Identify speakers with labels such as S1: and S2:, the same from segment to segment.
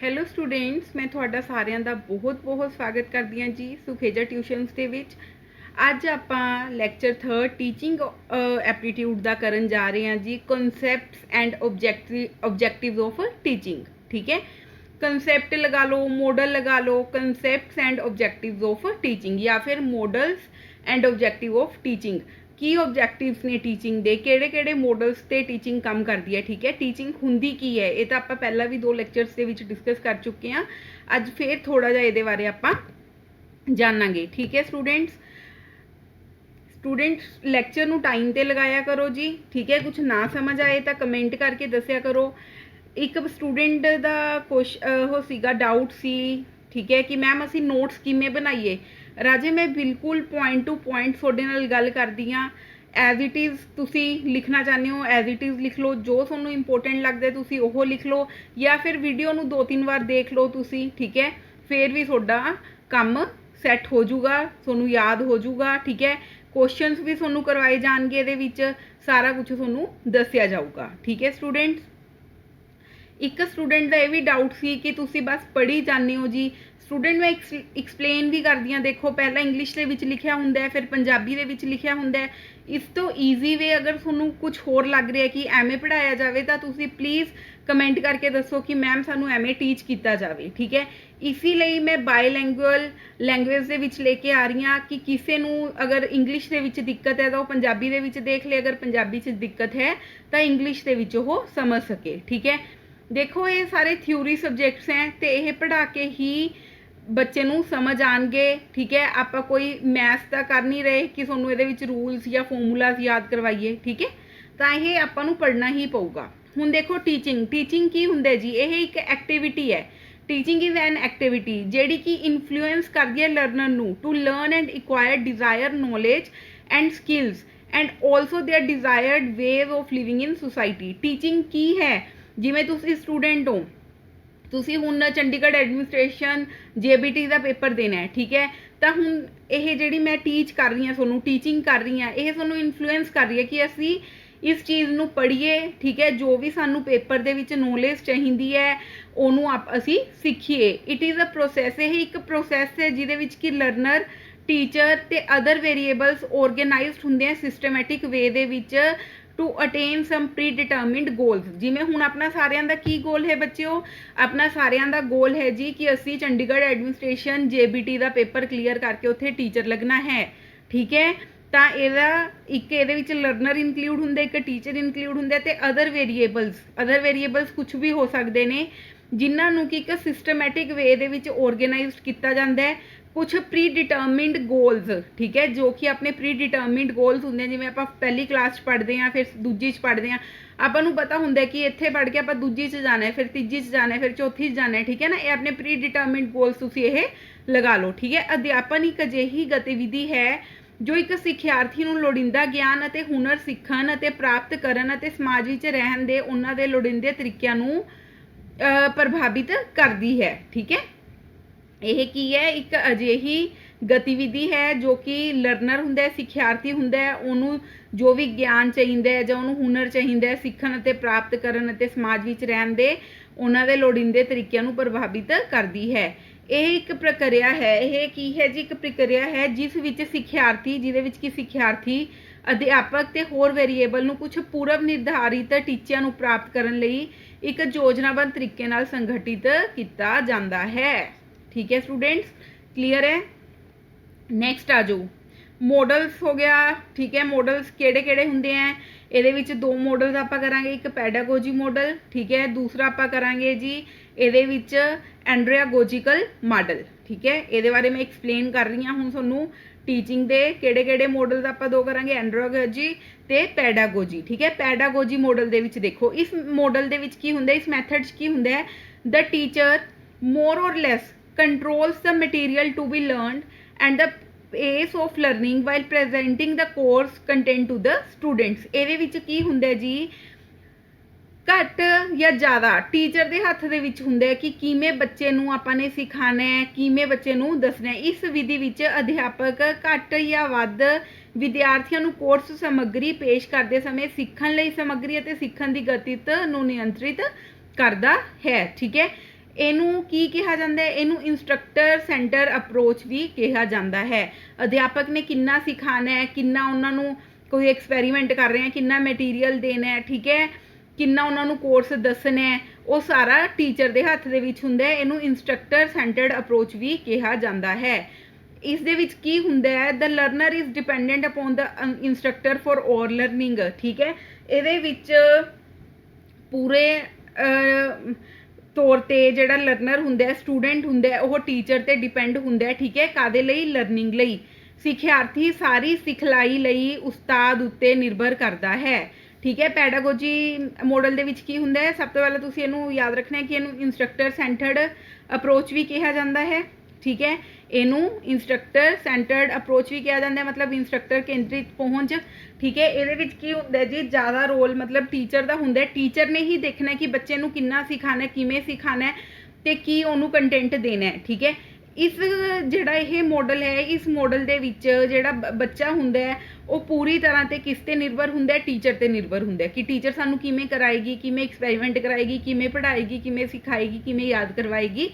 S1: Hello students, ਮੈਂ ਤੁਹਾਡਾ ਸਾਰਿਆਂ ਦਾ ਬਹੁਤ ਸਵਾਗਤ ਕਰਦੀ ਹਾਂ ਜੀ ਸੁਖੇਜਾ ਟਿਊਸ਼ਨਸ ਦੇ ਵਿੱਚ। ਅੱਜ ਆਪਾਂ ਲੈਕਚਰ 3 ਟੀਚਿੰਗ ਐਪਟੀਟਿਊਡ ਦਾ ਕਰਨ ਜਾ ਰਹੇ ਹਾਂ ਜੀ, concepts and objectives of teaching. ਠੀਕ ਹੈ, कंसेप्ट लगा लो, मॉडल लगा लो, concepts and objectives of teaching या फिर models and objective of teaching. की ऑब्जेक्टिव्स ने टीचिंग दे, किहड़े मॉडल्स ते टीचिंग काम करती है। ठीक है, टीचिंग हुंदी की है ये तो आप पहला भी 2 लैक्चर्स के विच डिस्कस कर चुके हैं। अज फिर थोड़ा जिहा इहदे बारे आपां जानांगे। ठीक है स्टूडेंट्स लैक्चर नूं टाइम ते लगाया करो जी। ठीक है, कुछ ना समझ आए तो कमेंट करके दस्सिया करो। एक स्टूडेंट का कुछ वो सीगा डाउट सी, ठीक है, कि मैम असी नोट्स किमें बनाइए। राजे मैं बिल्कुल पॉइंट टू पॉइंट थोड़े नाल गल करदी हाँ। एज इट इज़ तुसी लिखना चाहते हो एज इट इज़ लिख लो, जो तुहानूं इंपोर्टेंट लगदा तुसी ओह लिख लो, या फिर वीडियो नूं 2-3 बार देख लो तुसी। ठीक है, फिर भी तुहाडा काम सैट हो जूगा, तुहानूं याद हो जूगा। ठीक है, क्वेश्चनस भी तुहानूं करवाए जाणगे, इहदे विच सारा कुछ तुहानूं दस्सिया जाऊगा। ठीक है स्टूडेंट्स, एक स्टूडेंट का यह भी डाउट सी कि तुसी बस पढ़ी जाते हो जी। स्टूडेंट मैं एक्सप्लेन भी करदी हाँ। देखो पहला इंग्लिश के विच लिखिया हुंदा है, फिर पंजाबी के विच लिखिया हुंदा है। इस तो ईजी वे अगर तुहानूं कुछ होर लग रहा है कि एवें पढ़ाया जाए तो तुसी प्लीज़ कमेंट करके दसो कि मैम सानू एवें टीच किया जाए। ठीक है, इसीलिए मैं बायलैंगुअल लैंगुएज के विच लेके आ रही हाँ कि किसी नूं अगर इंग्लिश के विच दिक्कत है तो पंजाबी के विच देख ले, अगर पंजाबी च दिक्कत है तो इंग्लिश के विच वो समझ सके। ठीक है, देखो ये सारे थ्योरी सब्जैक्ट्स हैं तो यह पढ़ा के ही बच्चे नूं समझ आएंगे। ठीक है, आप कोई मैथ्स तो कर नहीं रहे कि तुहानूं इहदे विच रूल्स या फॉर्मूलाज याद करवाइए। ठीक है, तो यह आपां नूं पढ़ना ही पऊगा। हुण देखो टीचिंग की हुंदा जी, यह एक एक्टिविटी है। टीचिंग इज़ एन एक्टिविटी जिहड़ी कि इन्फ्लुएंस करदी है लर्नर नूं to learn and acquire desire knowledge and skills and also their desired ways of living in society. Teaching की है, जिमें तुसी स्टूडेंट हो, तुसी हुण चंडीगढ़ एडमिनिस्ट्रेशन JBT का पेपर देना है। ठीक है, तो हुण यह जिहड़ी मैं टीच कर रही हाँ, तुहानूं टीचिंग कर रही हाँ, यह तुहानूं इन्फ्लुएंस कर रही है कि असी इस चीज़ नूं पढ़ीए। ठीक है, जो भी सानूं पेपर दे विच नॉलेज चाहिदी है उहनूं असी सीखीए। इट इज़ अ प्रोसैस, यह एक प्रोसैस है जिहदे विच कि लर्नर टीचर ते अदर वेरीएबल्स ऑर्गेनाइज्ड हुंदे हैं सिस्टमैटिक वे दे विच to attain some predetermined goals. जिमें हुण अपना सारिਆਂ ਦਾ की गोल है बच्चों, अपना सारिਆਂ ਦਾ गोल है जी कि असी चंडीगढ़ एडमिनिस्ट्रेशन JBT का पेपर क्लीयर करके उत्थे टीचर लगना है। ठीक है, तो एक लर्नर इनकलूड हुंदा, एक टीचर इनकलूड हुंदा ते अदर वेरीएबल्स कुछ भी हो सकते हैं जिन्हां नूं कि एक सिस्टमैटिक वे दे विच ऑर्गेनाइज्ड किया जाता है। कुछ प्री डिटर्मिंड गोल्स, ठीक है, जो कि अपने प्री डिटर्मिंड गोल्स होंगे। जिवें आप पहली क्लास पढ़ते हैं, फिर दूजी पढ़ते हैं, आपको पता होंगे कि इत्थे पढ़ के आप दूजी जाना है, फिर तीजी जाना है, फिर चौथी जाना है। ठीक है ना, ये अपने प्री डिटर्मिंड गोल्स तुसीं ये लगा लो। ठीक है, अध्यापन एक अजिही गतिविधि है जो एक सिखियार्थी नूं लोड़ींदा ज्ञान अते हुनर सीखण अते प्राप्त करन अते समाज विच रहण दे उन्हां दे लोड़ींदे तरीकिਆਂ नूं प्रभावित करती है। ठीक है, यह की है, एक अजिही गतिविधि है जो कि लर्नर हुंदा है, सिखियार्थी हुंदा है, उन्होंने जो भी ज्ञान चाहिए है, जो उन्होंने हुनर चाहिए है सीखण अते प्राप्त करन अते समाज विच रहण दे उन्हां दे लोड़ींदे तरीकिਆਂ नूं प्रभावित करती है। यह एक प्रक्रिया है, यह की है जी, एक प्रक्रिया है जिस विच सिखियार्थी, जिहदे विच कि सिखियार्थी अध्यापक ते होर वेरीएबल नूं कुछ पूर्व निर्धारित टीचिਆਂ नूं प्राप्त करन लई एक योजनाबद्ध तरीके नाल संगठित किया जाता है। ठीक है स्टूडेंट्स, क्लियर है। नैक्सट आ जाओ, मॉडल्स हो गया। ठीक है, मॉडल्स केड़े केड़े हुंदे हैं, इहदे विच 2 मॉडल्स आपां करांगे, एक पैडागोजी मॉडल, ठीक है, दूसरा आपां करांगे जी इहदे विच एंड्रियागोजिकल मॉडल। ठीक है, इहदे बारे मैं एक्सप्लेन कर रही हाँ हुण तुहानूं। टीचिंग दे केड़े केड़े मॉडल्स आपां 2 करांगे, एंड्रियागोजी ते पैडागोजी। ठीक है, पैडागोजी मॉडल दे विच देखो, इस मॉडल दे विच की हुंदा, इस मैथड च की हुंदा है, द टीचर मोर और lace controls the material to be learned and the pace of learning while presenting the course content to the students। ਇਹਦੇ ਵਿੱਚ ਕੀ ਹੁੰਦਾ ਜੀ, घट या ज़्यादा टीचर के हथ दे विच हुंदा है कि किवें बच्चे नूं आपां ने सिखाना है, किवें बच्चे नूं दसना है। इस विधि विच अध्यापक घट या वध विद्यार्थियों नूं कोर्स समग्री पेश करते समय सीखण लई समग्री अते सीखण दी गति नूं नियंत्रित करता है। ठीक है, ਇਹਨੂੰ ਕੀ ਕਿਹਾ ਜਾਂਦਾ ਹੈ? ਇਹਨੂੰ ਇੰਸਟ੍ਰਕਟਰ ਸੈਂਟਰ ਅਪਰੋਚ ਵੀ ਕਿਹਾ ਜਾਂਦਾ ਹੈ। ਅਧਿਆਪਕ ਨੇ ਕਿੰਨਾ ਸਿਖਾਉਣਾ ਹੈ, ਕਿੰਨਾ ਉਹਨਾਂ ਨੂੰ ਕੋਈ ਐਕਸਪੈਰੀਮੈਂਟ ਕਰ ਰਹੇ ਹੈ, ਕਿੰਨਾ ਮਟੀਰੀਅਲ ਦੇਣਾ ਹੈ, ਠੀਕ ਹੈ, ਕਿੰਨਾ ਉਹਨਾਂ ਨੂੰ ਕੋਰਸ ਦੱਸਣਾ ਹੈ, ਉਹ ਸਾਰਾ ਟੀਚਰ ਦੇ ਹੱਥ ਦੇ ਵਿੱਚ ਹੁੰਦਾ ਹੈ। ਇਹਨੂੰ ਇੰਸਟ੍ਰਕਟਰ ਸੈਂਟਰਡ ਅਪਰੋਚ ਵੀ ਕਿਹਾ ਜਾਂਦਾ ਹੈ। ਇਸ ਦੇ ਵਿੱਚ ਕੀ ਹੁੰਦਾ ਹੈ? The learner is dependent upon the instructor for our learning, ਠੀਕ ਹੈ। ਇਹਦੇ ਵਿੱਚ ਪੂਰੇ ਤੌਰ ਤੇ ਜਿਹੜਾ ਲਰਨਰ ਹੁੰਦਾ ਹੈ, ਸਟੂਡੈਂਟ ਹੁੰਦਾ ਹੈ, ਉਹ ਟੀਚਰ ਤੇ ਡਿਪੈਂਡ ਹੁੰਦਾ ਹੈ, ਠੀਕ ਹੈ। ਕਾਦੇ ਲਈ? ਲਰਨਿੰਗ ਲਈ। ਸਿਖਿਆਰਥੀ ਸਾਰੀ ਸਿਖਲਾਈ ਲਈ ਉਸਤਾਦ ਉੱਤੇ ਨਿਰਭਰ ਕਰਦਾ ਹੈ, ਠੀਕ ਹੈ। ਪੈਡਾਗੋਜੀ ਮਾਡਲ ਦੇ ਵਿੱਚ ਕੀ ਹੁੰਦਾ ਹੈ? ਸਭ ਤੋਂ ਪਹਿਲਾਂ ਤੁਸੀਂ ਇਹਨੂੰ ਯਾਦ ਰੱਖਣਾ ਹੈ ਕਿ ਇਹਨੂੰ ਇੰਸਟ੍ਰਕਟਰ ਸੈਂਟਰਡ ਅਪਰੋਚ ਵੀ ਕਿਹਾ ਜਾਂਦਾ ਹੈ, ਠੀਕ ਹੈ। ਇਹਨੂੰ ਇੰਸਟ੍ਰਕਟਰ ਸੈਂਟਰਡ ਅਪਰੋਚ ਵੀ ਕਿਹਾ ਜਾਂਦਾ ਹੈ, ਮਤਲਬ ਇੰਸਟ੍ਰਕਟਰ ਕੇਂਦਰਿਤ ਪਹੁੰਚ, ਠੀਕ ਹੈ। ਇਹਦੇ ਵਿੱਚ ਕੀ ਹੁੰਦਾ ਜੀ? ਜ਼ਿਆਦਾ ਰੋਲ ਮਤਲਬ ਟੀਚਰ ਦਾ ਹੁੰਦਾ ਹੈ। ਟੀਚਰ ਨੇ ਹੀ ਦੇਖਣਾ ਕਿ ਬੱਚੇ ਨੂੰ ਕਿੰਨਾ ਸਿਖਾਣਾ, ਕਿਵੇਂ ਸਿਖਾਣਾ ਤੇ ਕੀ ਉਹਨੂੰ ਕੰਟੈਂਟ ਦੇਣਾ ਹੈ, ਠੀਕ ਹੈ। ਇਸ ਜਿਹੜਾ ਇਹ ਮਾਡਲ ਹੈ, ਇਸ ਮਾਡਲ ਦੇ ਵਿੱਚ ਜਿਹੜਾ ਬੱਚਾ ਹੁੰਦਾ ਹੈ ਉਹ ਪੂਰੀ ਤਰ੍ਹਾਂ ਤੇ ਕਿਸ ਤੇ ਨਿਰਭਰ ਹੁੰਦਾ ਹੈ? ਟੀਚਰ ਤੇ ਨਿਰਭਰ ਹੁੰਦਾ ਹੈ ਕਿ ਟੀਚਰ ਸਾਨੂੰ ਕਿਵੇਂ ਕਰਾਏਗੀ, ਕਿਵੇਂ ਐਕਸਪੈਰੀਮੈਂਟ ਕਰਾਏਗੀ, ਕਿਵੇਂ ਪੜ੍ਹਾਏਗੀ, ਕਿਵੇਂ ਸਿਖਾਏਗੀ, ਕਿਵੇਂ ਯਾਦ ਕਰਵਾਏਗੀ,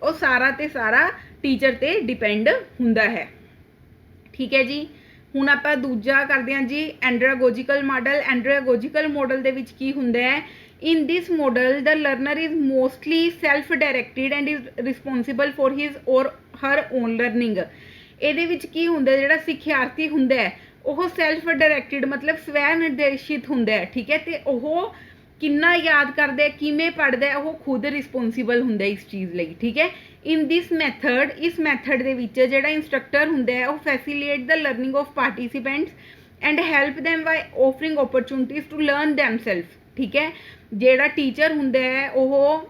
S1: ਉਹ ਸਾਰਾ ਤੇ ਸਾਰਾ ਟੀਚਰ ਤੇ ਡਿਪੈਂਡ ਹੁੰਦਾ ਹੈ, ਠੀਕ ਹੈ ਜੀ। ਹੁਣ ਆਪਾਂ ਦੂਜਾ ਕਰਦੇ ਹਾਂ ਜੀ, ਐਂਡਰਾਗੋਜੀਕਲ ਮਾਡਲ। ਐਂਡਰਾਗੋਜੀਕਲ ਮਾਡਲ ਦੇ ਵਿੱਚ ਕੀ ਹੁੰਦਾ ਹੈ? In this model, the learner is mostly self-directed and is responsible for his or her own learning. ਇਹਦੇ ਵਿੱਚ ਕੀ ਹੁੰਦਾ? ਜਿਹੜਾ ਸਿਖਿਆਰਥੀ ਹੁੰਦਾ ਹੈ ਉਹ ਸੈਲਫ ਡਾਇਰੈਕਟਿਡ ਮਤਲਬ ਸਵੈ ਨਿਰਦੇਸ਼ਿਤ ਹੁੰਦਾ ਹੈ, ਠੀਕ ਹੈ। ਤੇ ਉਹ ਕਿੰਨਾ ਯਾਦ ਕਰਦਾ ਹੈ, ਕਿਵੇਂ ਪੜ੍ਹਦਾ ਹੈ, ਉਹ ਖੁਦ ਰਿਸਪੌਂਸੀਬਲ ਹੁੰਦਾ ਇਸ ਚੀਜ਼ ਲਈ, ਠੀਕ ਹੈ। ਇਨ ਦਿਸ ਮੈਥਡ, ਇਸ ਮੈਥਡ ਦੇ ਵਿੱਚ ਜਿਹੜਾ ਇੰਸਟ੍ਰਕਟਰ ਹੁੰਦਾ ਹੈ ਉਹ facilitate the learning of participants and help them by offering opportunities to learn themselves, ਠੀਕ ਹੈ। ਜਿਹੜਾ ਟੀਚਰ ਹੁੰਦਾ ਹੈ ਉਹ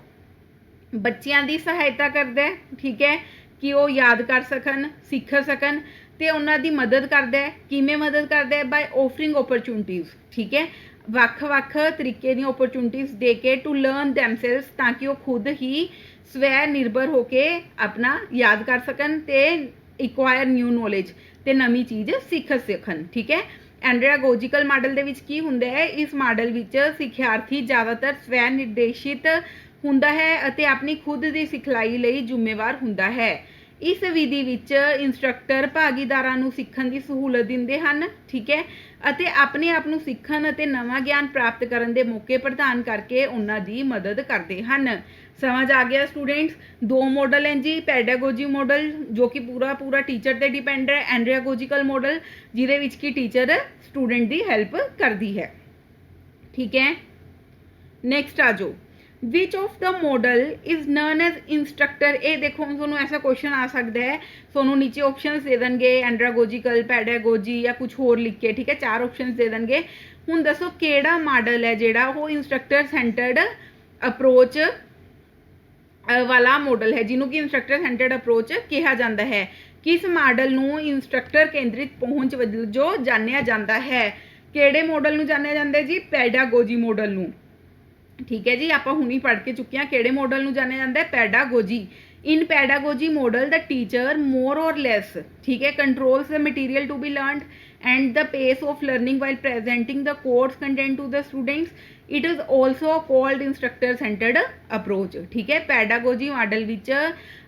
S1: ਬੱਚਿਆਂ ਦੀ ਸਹਾਇਤਾ ਕਰਦਾ ਹੈ, ਠੀਕ ਹੈ, ਕਿ ਉਹ ਯਾਦ ਕਰ ਸਕਣ, ਸਿੱਖ ਸਕਣ, ਤੇ ਉਹਨਾਂ ਦੀ ਮਦਦ ਕਰਦਾ ਹੈ। ਕਿਵੇਂ ਮਦਦ ਕਰਦਾ ਹੈ? ਬਾਈ ਆਫਰਿੰਗ ਓਪਰਚੁਨਿਟੀਜ਼, ਠੀਕ ਹੈ, ਵੱਖ-ਵੱਖ ਤਰੀਕੇ ਦੀਆਂ ਓਪਰਚੁਨਿਟੀਜ਼ ਦੇ ਕੇ ਟੂ ਲਰਨ ਦੈਮਸੈਲਵਸ, ਤਾਂ ਕਿ ਉਹ ਖੁਦ ਹੀ ਸਵੈ ਨਿਰਭਰ ਹੋ ਕੇ ਆਪਣਾ ਯਾਦ ਕਰ ਸਕਣ ਤੇ ਇਕਵਾਇਰ ਨਿਊ ਨੌਲੇਜ ਤੇ ਨਵੀਂ ਚੀਜ਼ ਸਿੱਖ ਸਕਣ, ਠੀਕ ਹੈ। ਐਂਡਰਾਗੋਜੀਕਲ ਮਾਡਲ ਦੇ ਵਿੱਚ ਕੀ ਹੁੰਦਾ ਹੈ? ਇਸ ਮਾਡਲ ਵਿੱਚ ਸਿਖਿਆਰਥੀ ਜ਼ਿਆਦਾਤਰ ਸਵੈ ਨਿਰਦੇਸ਼ਿਤ ਹੁੰਦਾ ਹੈ ਅਤੇ ਆਪਣੀ ਖੁਦ ਦੀ ਸਿਖਲਾਈ ਲਈ ਜ਼ਿੰਮੇਵਾਰ ਹੁੰਦਾ ਹੈ। ਇਸ ਵਿਧੀ ਵਿੱਚ ਇੰਸਟ੍ਰਕਟਰ ਭਾਗੀਦਾਰਾਂ ਨੂੰ ਸਿੱਖਣ ਦੀ ਸਹੂਲਤ ਦਿੰਦੇ ਹਨ, ਠੀਕ ਹੈ, ਅਤੇ ਆਪਣੇ ਆਪ ਨੂੰ ਸਿੱਖਣ ਅਤੇ ਨਵਾਂ ਗਿਆਨ ਪ੍ਰਾਪਤ ਕਰਨ ਦੇ ਮੌਕੇ ਪ੍ਰਦਾਨ ਕਰਕੇ ਉਹਨਾਂ ਦੀ ਮਦਦ ਕਰਦੇ ਹਨ। ਸਮਝ ਆ ਗਿਆ ਸਟੂਡੈਂਟਸ? ਦੋ ਮਾਡਲ हैं जी, ਪੈਡਾਗੋਜੀ ਮਾਡਲ ਜੋ ਕਿ ਪੂਰਾ ਟੀਚਰ ਤੇ ਡਿਪੈਂਡ ਹੈ, ਐਂਡਰਾਗੋਜੀਕਲ ਮਾਡਲ ਜਿਹਦੇ ਵਿੱਚ ਕਿ ਟੀਚਰ ਸਟੂਡੈਂਟ ਦੀ ਹੈਲਪ ਕਰਦੀ ਹੈ, ਠੀਕ ਹੈ। ਨੈਕਸਟ ਆ ਜਾਓ, which of the model is non as instructor. ਇਹ ਦੇਖੋ ਤੁਹਾਨੂੰ ਐਸਾ ਕੁਐਸਚਨ ਆ ਸਕਦਾ ਹੈ, ਤੁਹਾਨੂੰ ਨੀਚੇ ਆਪਸ਼ਨਸ ਦੇ ਦੇਣਗੇ ਐਂਡਰਾਗੋਜੀਕਲ, ਪੈਡਾਗੋਜੀ ਜਾਂ ਕੁਝ ਹੋਰ ਲਿਖ ਕੇ, ਠੀਕ ਹੈ, ਚਾਰ ਆਪਸ਼ਨਸ ਦੇ ਦੇਣਗੇ। ਹੁਣ ਦੱਸੋ ਕਿਹੜਾ ਮਾਡਲ ਹੈ ਜਿਹੜਾ ਉਹ ਇੰਸਟ੍ਰਕਟਰ ਸੈਂਟਰਡ ਅਪਰੋਚ ਵਾਲਾ ਮਾਡਲ ਹੈ, ਜਿਹਨੂੰ ਕਿ ਇੰਸਟ੍ਰਕਟਰ ਸੈਂਟਰਡ ਅਪਰੋਚ ਕਿਹਾ ਜਾਂਦਾ ਹੈ। ਕਿਸ ਮਾਡਲ ਨੂੰ ਇੰਸਟ੍ਰਕਟਰ ਕੇਂਦਰਿਤ ਪਹੁੰਚ ਵਜੋਂ ਜਾਣਿਆ ਜਾਂਦਾ ਹੈ? ਕਿਹੜੇ ਮਾਡਲ ਨੂੰ ਜਾਣਿਆ ਜਾਂਦਾ ਜੀ? ਪੈਡਾਗੋਜੀ ਮਾਡਲ ਨੂੰ, ਠੀਕ ਹੈ ਜੀ। ਆਪਾਂ ਹੁਣੀ ਪੜ੍ਹ ਕੇ ਚੁੱਕੇ ਹਾਂ ਕਿਹੜੇ ਮਾਡਲ ਨੂੰ ਜਾਣਿਆ ਜਾਂਦਾ ਹੈ? Pedagogy. In pedagogy model the teacher more or less, ਠੀਕ ਹੈ, controls the material to be learned and the pace of learning while presenting the course content to the students. It is also called instructor centered approach, ਠੀਕ ਹੈ। Pedagogy model ਵਿੱਚ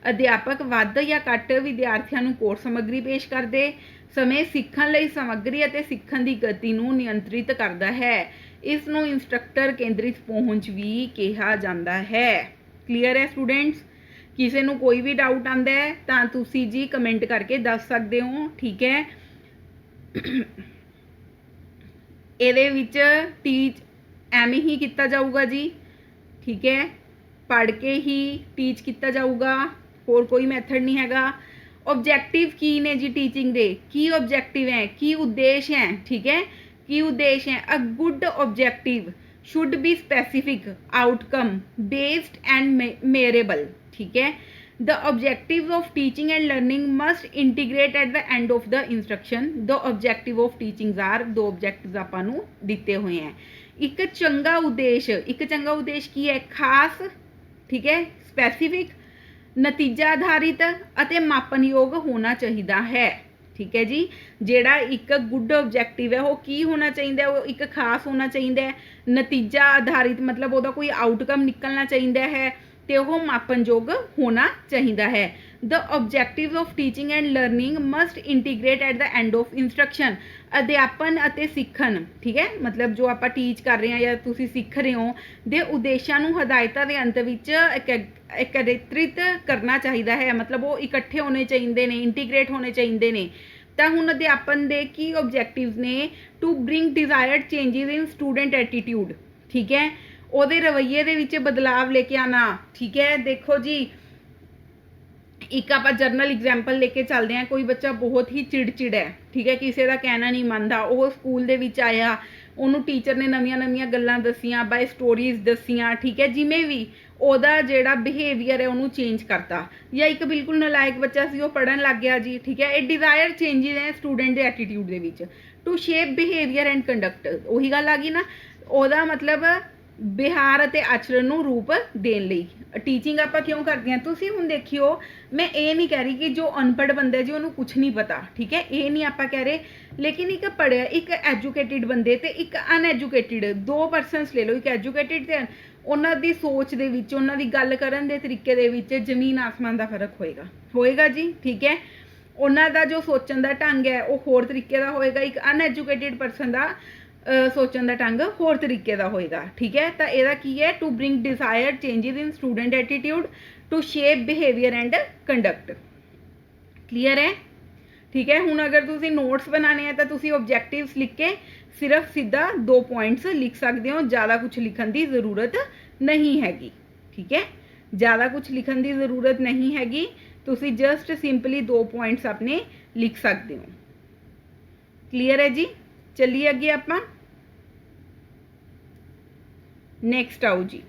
S1: ਅਧਿਆਪਕ ਵੱਧ ਜਾਂ ਘੱਟ ਵਿਦਿਆਰਥੀਆਂ ਨੂੰ ਕੋਰਸ ਸਮੱਗਰੀ ਪੇਸ਼ ਕਰਦੇ ਸਮੇਂ ਸਿੱਖਣ ਲਈ ਸਮੱਗਰੀ ਅਤੇ ਸਿੱਖਣ ਦੀ ਗਤੀ ਨੂੰ ਨਿਯੰਤਰਿਤ ਕਰਦਾ ਹੈ। ਇਸ ਨੂੰ ਇੰਸਟ੍ਰਕਟਰ ਕੇਂਦਰਿਤ ਪਹੁੰਚ ਵੀ ਕਿਹਾ ਜਾਂਦਾ ਹੈ। ਕਲੀਅਰ ਹੈ ਸਟੂਡੈਂਟਸ? ਕਿਸੇ ਨੂੰ ਕੋਈ ਵੀ ਡਾਊਟ ਆਉਂਦਾ ਹੈ ਤਾਂ ਤੁਸੀਂ ਜੀ ਕਮੈਂਟ ਕਰਕੇ ਦੱਸ ਸਕਦੇ ਹੋ, ਠੀਕ ਹੈ। ਇਹਦੇ ਵਿੱਚ ਟੀਚ ਐਵੇਂ ਹੀ ਕੀਤਾ ਜਾਊਗਾ ਜੀ, ਠੀਕ ਹੈ, ਪੜ੍ਹ ਕੇ ਹੀ ਟੀਚ ਕੀਤਾ ਜਾਊਗਾ, ਹੋਰ ਕੋਈ ਮੈਥਡ ਨਹੀਂ ਹੈਗਾ। ਆਬਜੈਕਟਿਵ ਕੀ ਨੇ ਜੀ ਟੀਚਿੰਗ ਦੇ? ਕੀ ਆਬਜੈਕਟਿਵ ਹੈ, ਕੀ ਉਦੇਸ਼ ਹੈ, ਠੀਕ ਹੈ, ਕੀ ਉਦੇਸ਼ ਹੈ? A good objective should be specific, outcome based and measurable, ਠੀਕ ਹੈ। The objectives of teaching and learning must integrate at the end of the instruction. The objective of teaching are, ਦੋ objectives ਆਪਾਂ ਨੂੰ ਦਿੱਤੇ ਹੋਏ ਹੈ। ਇੱਕ ਚੰਗਾ ਉਦੇਸ਼, ਇੱਕ ਚੰਗਾ ਉਦੇਸ਼ ਕੀ ਹੈ? ਖਾਸ, ਠੀਕ ਹੈ, ਸਪੈਸੀਫਿਕ, ਨਤੀਜਾ ਆਧਾਰਿਤ ਅਤੇ ਮਾਪਨਯੋਗ ਹੋਣਾ ਚਾਹੀਦਾ ਹੈ, ਠੀਕ ਹੈ ਜੀ। ਜਿਹੜਾ ਇੱਕ ਗੁੱਡ ਆਬਜੈਕਟਿਵ ਹੈ ਉਹ ਕੀ ਹੋਣਾ ਚਾਹੀਦਾ? ਉਹ ਇੱਕ ਖਾਸ ਹੋਣਾ ਚਾਹੀਦਾ ਹੈ, ਨਤੀਜਾ ਆਧਾਰਿਤ ਮਤਲਬ ਉਹਦਾ ਕੋਈ ਆਊਟਕਮ ਨਿਕਲਣਾ ਚਾਹੀਦਾ ਹੈ, ਤੇ ਉਹ ਮਾਪਨਯੋਗ ਹੋਣਾ ਚਾਹੀਦਾ ਹੈ। The objectives of teaching and learning must integrate at the end of instruction. ਅਧਿਆਪਨ ਅਤੇ ਸਿੱਖਣ, ਠੀਕ ਹੈ, ਮਤਲਬ ਜੋ ਆਪਾਂ ਟੀਚ ਕਰ ਰਹੇ ਹਾਂ ਜਾਂ ਤੁਸੀਂ ਸਿੱਖ ਰਹੇ ਹੋ ਦੇ ਉਦੇਸ਼ਾਂ ਨੂੰ ਹਦਾਇਤਾਂ ਦੇ ਅੰਤ ਵਿੱਚ ਇਕੱਤਰਿਤ ਕਰਨਾ ਚਾਹੀਦਾ ਹੈ, ਮਤਲਬ ਉਹ ਇਕੱਠੇ ਹੋਣੇ ਚਾਹੀਦੇ ਨੇ, ਇੰਟੀਗ੍ਰੇਟ ਹੋਣੇ ਚਾਹੀਦੇ ਨੇ। ਤਾਂ ਹੁਣ ਅਧਿਆਪਨ ਦੇ ਕੀ ਆਬਜੈਕਟਿਵਸ ਨੇ? To bring desired changes in student attitude, ਠੀਕ ਹੈ, ਉਹਦੇ ਰਵੱਈਏ ਦੇ ਵਿੱਚ ਬਦਲਾਵ ਲੈ ਕੇ ਆਣਾ, ਠੀਕ ਹੈ। ਦੇਖੋ ਜੀ, ਇੱਕ ਆਪਾਂ ਜਰਨਲ ਐਗਜ਼ਾਮਪਲ ਲੈ ਕੇ ਚੱਲਦੇ ਹਾਂ। ਕੋਈ ਬੱਚਾ ਬਹੁਤ ਹੀ ਚਿੜਚਿੜ ਹੈ, ਠੀਕ ਹੈ, ਕਿਸੇ ਦਾ ਕਹਿਣਾ ਨਹੀਂ ਮੰਨਦਾ। ਉਹ ਸਕੂਲ ਦੇ ਵਿੱਚ ਆਇਆ, ਉਹਨੂੰ ਟੀਚਰ ਨੇ ਨਵੀਆਂ ਗੱਲਾਂ ਦੱਸੀਆਂ, ਬਾਈ ਸਟੋਰੀਜ਼ ਦੱਸੀਆਂ, ਠੀਕ ਹੈ, ਜਿਵੇਂ ਵੀ ਉਹਦਾ ਜਿਹੜਾ ਬਿਹੇਵੀਅਰ ਹੈ ਉਹਨੂੰ ਚੇਂਜ ਕਰਤਾ। ਜਾਂ ਇੱਕ ਬਿਲਕੁਲ ਨਲਾਇਕ ਬੱਚਾ ਸੀ, ਉਹ ਪੜ੍ਹਨ ਲੱਗ ਗਿਆ ਜੀ, ਠੀਕ ਹੈ। ਇਹ ਡਿਜ਼ਾਇਰ ਚੇਂਜਿਸ ਹੈ ਸਟੂਡੈਂਟ ਦੇ ਐਟੀਟਿਊਡ ਦੇ ਵਿੱਚ। To shape behaviour and conduct, ਉਹੀ ਗੱਲ ਆ ਗਈ ਨਾ, ਉਹਦਾ ਮਤਲਬ ਵਿਹਾਰ ਅਤੇ ਆਚਰਣ ਨੂੰ ਰੂਪ ਦੇਣ ਲਈ ਟੀਚਿੰਗ ਆਪਾਂ ਕਿਉਂ ਕਰਦੇ ਹਾਂ। ਤੁਸੀਂ ਹੁਣ ਦੇਖਿਓ, ਮੈਂ ਇਹ ਨਹੀਂ ਕਹਿ ਰਹੀ ਕਿ ਜੋ ਅਨਪੜ੍ਹ ਬੰਦਾ ਜੀ ਉਹਨੂੰ ਕੁਛ ਨਹੀਂ ਪਤਾ, ਠੀਕ ਹੈ, ਇਹ ਨਹੀਂ ਆਪਾਂ ਕਹਿ ਰਹੇ। ਲੇਕਿਨ ਇੱਕ ਪੜ੍ਹਿਆ, ਇੱਕ ਐਜੂਕੇਟਿਡ ਬੰਦੇ ਤੇ ਇੱਕ ਅਨਐਜੂਕੇਟਿਡ, ਦੋ ਪਰਸਨਸ ਲੈ ਲਓ, ਇੱਕ ਐਜੂਕੇਟਿਡ ਤੇ ਉਹਨਾਂ ਦੀ ਸੋਚ ਦੇ ਵਿੱਚ, ਉਹਨਾਂ ਦੀ ਗੱਲ ਕਰਨ ਦੇ ਤਰੀਕੇ ਦੇ ਵਿੱਚ ਜ਼ਮੀਨ ਆਸਮਾਨ ਦਾ ਫਰਕ ਹੋਏਗਾ ਜੀ, ਠੀਕ ਹੈ। ਉਹਨਾਂ ਦਾ ਜੋ ਸੋਚਣ ਦਾ ਢੰਗ ਹੈ ਉਹ ਹੋਰ ਤਰੀਕੇ ਦਾ ਹੋਏਗਾ, ਇੱਕ ਅਨਐਜੂਕੇਟਿਡ ਪਰਸਨ ਦਾ ਸੋਚਣ ਦਾ ਢੰਗ ਹੋਰ ਤਰੀਕੇ ਦਾ ਹੋਏਗਾ, ਠੀਕ ਹੈ। ਤਾਂ ਇਹਦਾ ਕੀ ਹੈ? To bring desired changes in student attitude, to shape behaviour and conduct. Clear ਹੈ, ਠੀਕ ਹੈ। ਹੁਣ ਅਗਰ ਤੁਸੀਂ ਨੋਟਸ ਬਣਾਉਣੇ ਆ ਤਾਂ ਤੁਸੀਂ ਆਬਜੈਕਟਿਵਸ ਲਿਖ ਕੇ ਸਿਰਫ ਸਿੱਧਾ 2 ਪੁਆਇੰਟਸ ਲਿਖ ਸਕਦੇ ਹੋ, ਜ਼ਿਆਦਾ ਕੁਝ ਲਿਖਣ ਦੀ ਜ਼ਰੂਰਤ ਨਹੀਂ ਹੈਗੀ, ਠੀਕ ਹੈ, ਜ਼ਿਆਦਾ ਕੁਝ ਲਿਖਣ ਦੀ ਜ਼ਰੂਰਤ ਨਹੀਂ ਹੈਗੀ। ਤੁਸੀਂ ਜਸਟ ਸਿੰਪਲੀ 2 ਪੁਆਇੰਟਸ ਆਪਣੇ ਲਿਖ ਸਕਦੇ ਹੋ। ਕਲੀਅਰ ਹੈ ਜੀ। ਚੱਲੀਏ ਅੱਗੇ ਆਪਾਂ। ਨੈਕਸਟ ਆਓ ਜੀ,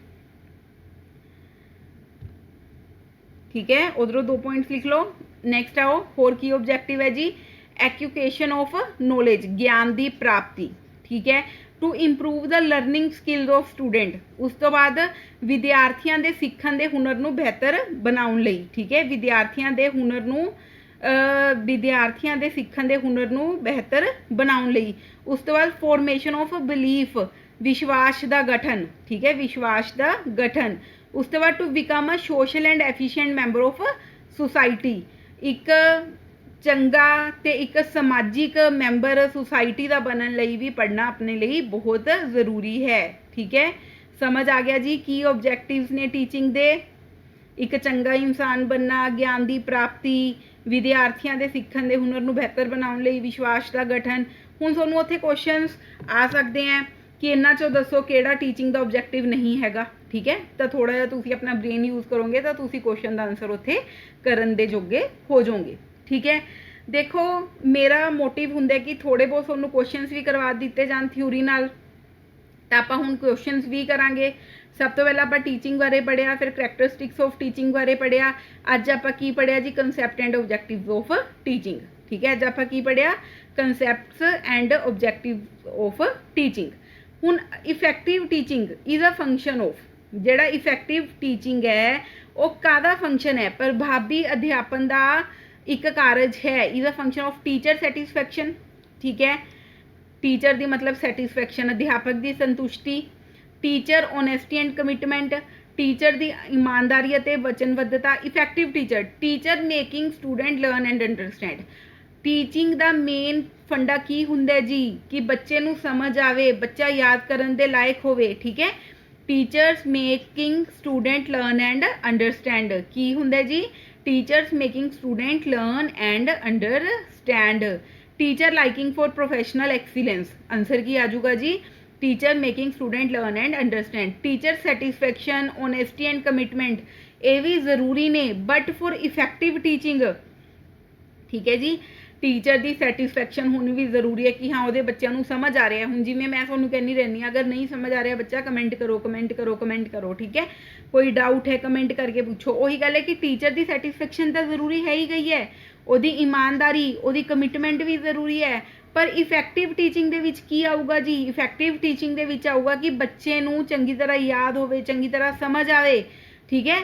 S1: ਠੀਕ ਹੈ, ਉਧਰੋਂ 2 ਪੁਆਇੰਟਸ ਲਿਖ ਲਓ। ਨੈਕਸਟ ਆਓ, ਹੋਰ ਕੀ ਆਬਜੈਕਟਿਵ ਹੈ ਜੀ? ਐਕੂਕੇਸ਼ਨ ਆਫ ਨੋਲੇਜ, ਗਿਆਨ ਦੀ ਪ੍ਰਾਪਤੀ, ਠੀਕ ਹੈ। To improve the learning skills of student, ਉਸ ਤੋਂ ਬਾਅਦ ਵਿਦਿਆਰਥੀਆਂ ਦੇ ਸਿੱਖਣ ਦੇ ਹੁਨਰ ਨੂੰ ਬਿਹਤਰ ਬਣਾਉਣ ਲਈ, ਠੀਕ ਹੈ, ਵਿਦਿਆਰਥੀਆਂ ਦੇ ਸਿੱਖਣ ਦੇ ਹੁਨਰ ਨੂੰ ਬਿਹਤਰ ਬਣਾਉਣ ਲਈ। ਉਸ ਤੋਂ ਬਾਅਦ ਫੋਰਮੇਸ਼ਨ ਆਫ ਬਿਲੀਫ, ਵਿਸ਼ਵਾਸ ਦਾ ਗਠਨ, ਠੀਕ ਹੈ, ਵਿਸ਼ਵਾਸ ਦਾ ਗਠਨ। ਉਸ ਤੋਂ ਬਾਅਦ to become a social and efficient member of society, ਇੱਕ ਚੰਗਾ ਤੇ ਇੱਕ ਸਮਾਜਿਕ ਮੈਂਬਰ ਸੁਸਾਇਟੀ ਦਾ ਬਣਨ ਲਈ ਵੀ ਪੜ੍ਹਨਾ ਆਪਣੇ ਲਈ ਬਹੁਤ ਜ਼ਰੂਰੀ ਹੈ, ਠੀਕ ਹੈ। ਸਮਝ ਆ ਗਿਆ ਜੀ ਕੀ ਆਬਜੈਕਟਿਵਸ ਨੇ ਟੀਚਿੰਗ ਦੇ? ਇੱਕ ਚੰਗਾ ਇਨਸਾਨ ਬਣਨਾ, ਗਿਆਨ ਦੀ ਪ੍ਰਾਪਤੀ, ਵਿਦਿਆਰਥੀਆਂ ਦੇ ਸਿੱਖਣ ਦੇ ਹੁਨਰ ਨੂੰ ਬਿਹਤਰ ਬਣਾਉਣ ਲਈ ਵਿਸ਼ਵਾਸ ਦਾ ਗਠਨ। ਹੁਣ ਤੁਹਾਨੂੰ ਉੱਥੇ ਕੁਐਸਚਨਸ ਆ ਸਕਦੇ ਆ ਕਿ ਇਹਨਾਂ ਚੋਂ ਦੱਸੋ ਕਿਹੜਾ ਟੀਚਿੰਗ ਦਾ ਆਬਜੈਕਟਿਵ ਨਹੀਂ ਹੈਗਾ, ਠੀਕ ਹੈ। ਤਾਂ ਥੋੜਾ ਜਿਹਾ ਤੁਸੀਂ ਆਪਣਾ ਬ੍ਰੇਨ ਯੂਜ਼ ਕਰੋਗੇ ਤਾਂ ਤੁਸੀਂ ਕੁਐਸਚਨ ਦਾ ਆਨਸਰ ਉੱਥੇ ਕਰਨ ਦੇ ਜੋਗੇ ਹੋ ਜਾਓਗੇ, ਠੀਕ ਹੈ। ਦੇਖੋ, ਮੇਰਾ ਮੋਟਿਵ ਹੁੰਦਾ ਕਿ ਥੋੜੇ ਬਹੁਤ ਤੁਹਾਨੂੰ ਕੁਐਸਚਨਸ ਵੀ ਕਰਵਾ ਦਿੱਤੇ ਜਾਣ ਥਿਊਰੀ ਨਾਲ, ਤਾਂ ਆਪਾਂ ਹੁਣ ਕੁਐਸਚਨਸ ਵੀ ਕਰਾਂਗੇ। ਸਭ ਤੋਂ ਪਹਿਲਾਂ ਆਪਾਂ ਟੀਚਿੰਗ ਬਾਰੇ ਪੜ੍ਹਿਆ, ਫਿਰ ਕਰੈਕਟਰਿਸਟਿਕਸ ਆਫ ਟੀਚਿੰਗ ਬਾਰੇ ਪੜ੍ਹਿਆ। ਅੱਜ ਆਪਾਂ ਕੀ ਪੜ੍ਹਿਆ ਜੀ? Concept and objectives of teaching, ਠੀਕ ਹੈ। ਅੱਜ ਆਪਾਂ ਕੀ ਪੜ੍ਹਿਆ? Concepts and objectives of teaching. ਹੁਣ effective teaching is a function of, ਜਿਹੜਾ ਇਫੈਕਟਿਵ ਟੀਚਿੰਗ ਹੈ ਉਹ ਕਾਹਦਾ ਫੰਕਸ਼ਨ ਹੈ? ਪ੍ਰਭਾਵੀ ਅਧਿਆਪਨ ਦਾ ਇੱਕ ਕਾਰਜ ਹੈ। Is a function of teacher satisfaction, ਠੀਕ ਹੈ। ਟੀਚਰ ਦੀ ਮਤਲਬ ਸੈਟਿਸਫੈਕਸ਼ਨ, ਅਧਿਆਪਕ ਦੀ ਸੰਤੁਸ਼ਟੀ। Teacher honesty and commitment, teacher ਦੀ ਇਮਾਨਦਾਰੀ ਅਤੇ ਵਚਨਬੱਧਤਾ। Effective teacher making student learn and understand. Teaching ਦਾ ਮੇਨ ਫੰਡਾ ਕੀ ਹੁੰਦਾ ਜੀ? ਕਿ ਬੱਚੇ ਨੂੰ ਸਮਝ ਆਵੇ, ਬੱਚਾ ਯਾਦ ਕਰਨ ਦੇ ਲਾਇਕ ਹੋਵੇ, ਠੀਕ ਹੈ। Teachers making student learn and understand ਕੀ ਹੁੰਦਾ ਜੀ? Teachers making student learn and understand. Teacher liking for professional excellence, answer ਕੀ ਆ ਜਾਊਗਾ ਜੀ? Teacher making student learn and understand. Teacher satisfaction, honesty and commitment, ਇਹ ਵੀ ਜ਼ਰੂਰੀ ਨੇ ਬਟ ਫॉर ਇਫੈਕਟਿਵ ਟੀਚਿੰਗ, ਠੀਕ ਹੈ ਜੀ। ਟੀਚਰ ਦੀ ਸੈਟਿਸਫੈਕਸ਼ਨ ਹੋਣੀ ਵੀ ਜ਼ਰੂਰੀ ਹੈ ਕਿ ਹਾਂ ਉਹਦੇ ਬੱਚਿਆਂ ਨੂੰ ਸਮਝ ਆ ਰਿਹਾ। ਹੁਣ ਜਿਵੇਂ ਮੈਂ ਤੁਹਾਨੂੰ ਕਹਿੰਦੀ ਰਹਿੰਦੀ ਹਾਂ, ਅਗਰ ਨਹੀਂ ਸਮਝ ਆ ਰਿਹਾ ਬੱਚਾ, ਕਮੈਂਟ ਕਰੋ, ਠੀਕ ਹੈ। ਕੋਈ ਡਾਊਟ ਹੈ ਕਮੈਂਟ ਕਰਕੇ ਪੁੱਛੋ। ਉਹੀ ਗੱਲ ਹੈ ਕਿ ਟੀਚਰ ਦੀ ਸੈਟਿਸਫੈਕਸ਼ਨ ਤਾਂ ਜ਼ਰੂਰੀ ਹੈ ਹੀ ਗਈ ਹੈ, ਉਹਦੀ ਇਮਾਨਦਾਰੀ, ਉਹਦੀ ਕਮਿਟਮੈਂਟ ਵੀ ਜ਼ਰੂਰੀ ਹੈ। ਪਰ ਇਫੈਕਟਿਵ ਟੀਚਿੰਗ ਦੇ ਵਿੱਚ ਕੀ ਆਊਗਾ ਜੀ? ਇਫੈਕਟਿਵ ਟੀਚਿੰਗ ਦੇ ਵਿੱਚ ਆਊਗਾ ਕਿ ਬੱਚੇ ਨੂੰ ਚੰਗੀ ਤਰ੍ਹਾਂ ਯਾਦ ਹੋਵੇ, ਚੰਗੀ ਤਰ੍ਹਾਂ ਸਮਝ ਆਵੇ, ਠੀਕ ਹੈ।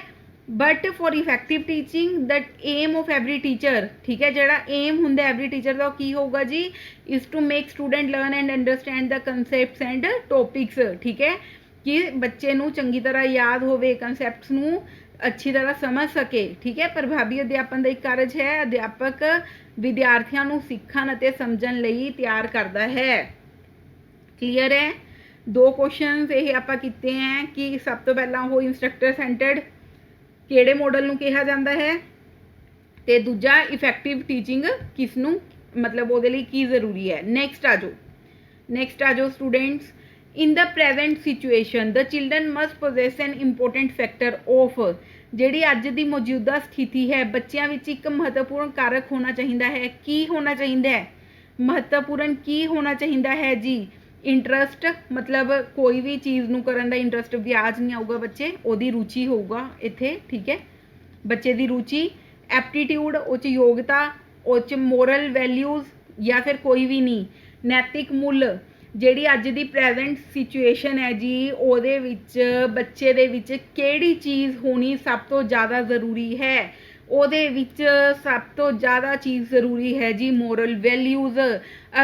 S1: But for effective teaching that aim of every teacher, ਠੀਕ ਹੈ, ਜਿਹੜਾ ਏਮ ਹੁੰਦਾ ਐਵਰੀ ਟੀਚਰ ਦਾ ਉਹ ਕੀ ਹੋਊਗਾ ਜੀ? Is to make student learn and understand the concepts and topics, ਠੀਕ ਹੈ, ਕਿ ਬੱਚੇ ਨੂੰ ਚੰਗੀ ਤਰ੍ਹਾਂ ਯਾਦ ਹੋਵੇ, ਕਨਸੈਪਟਸ ਨੂੰ अच्छी तरह समझ सके। ठीक है, प्रभावी अध्यापन का एक कारज है अध्यापक विद्यार्थियों ਨੂੰ ਸਿੱਖਣ ਅਤੇ ਸਮਝਣ ਲਈ ਤਿਆਰ ਕਰਦਾ है। क्लीयर है। दो क्वेश्चन ये आप किए हैं कि सब तो पहला वो इंस्ट्रक्टर सेंटर्ड किहड़े मॉडल नूं कहा जाता है, तो दूजा इफैक्टिव टीचिंग किसनूं मतलब वो की जरूरी है। नेक्स्ट आ जाओ students. In the present situation the children must possess an important factor of जिहड़ी अज दी मौजूदा स्थिति है बच्चों विच एक महत्वपूर्ण कारक होना चाहिए है। की होना चाहिए है? महत्वपूर्ण की होना चाहिए है जी? इंटरस्ट, मतलब कोई भी चीज़ नूं करन दा इंटरस्ट ब्याज नहीं आऊगा बच्चे, ओदी रुचि होऊगा इत्थे। ठीक है, बच्चे दी रुचि। एप्टीट्यूड उच योग्यता, उच मोरल वैल्यूज़ या फिर कोई भी नहीं। नैतिक मुल ਜਿਹੜੀ ਅੱਜ ਦੀ ਪ੍ਰੈਜ਼ੈਂਟ ਸਿਚੁਏਸ਼ਨ ਹੈ ਜੀ ਉਹਦੇ ਵਿੱਚ ਬੱਚੇ ਦੇ ਵਿੱਚ ਕਿਹੜੀ ਚੀਜ਼ ਹੋਣੀ ਸਭ ਤੋਂ ਜ਼ਿਆਦਾ ਜ਼ਰੂਰੀ ਹੈ। ਉਹਦੇ ਵਿੱਚ ਸਭ ਤੋਂ ਜ਼ਿਆਦਾ ਚੀਜ਼ ਜ਼ਰੂਰੀ ਹੈ ਜੀ ਮੋਰਲ ਵੈਲਿਊਜ਼।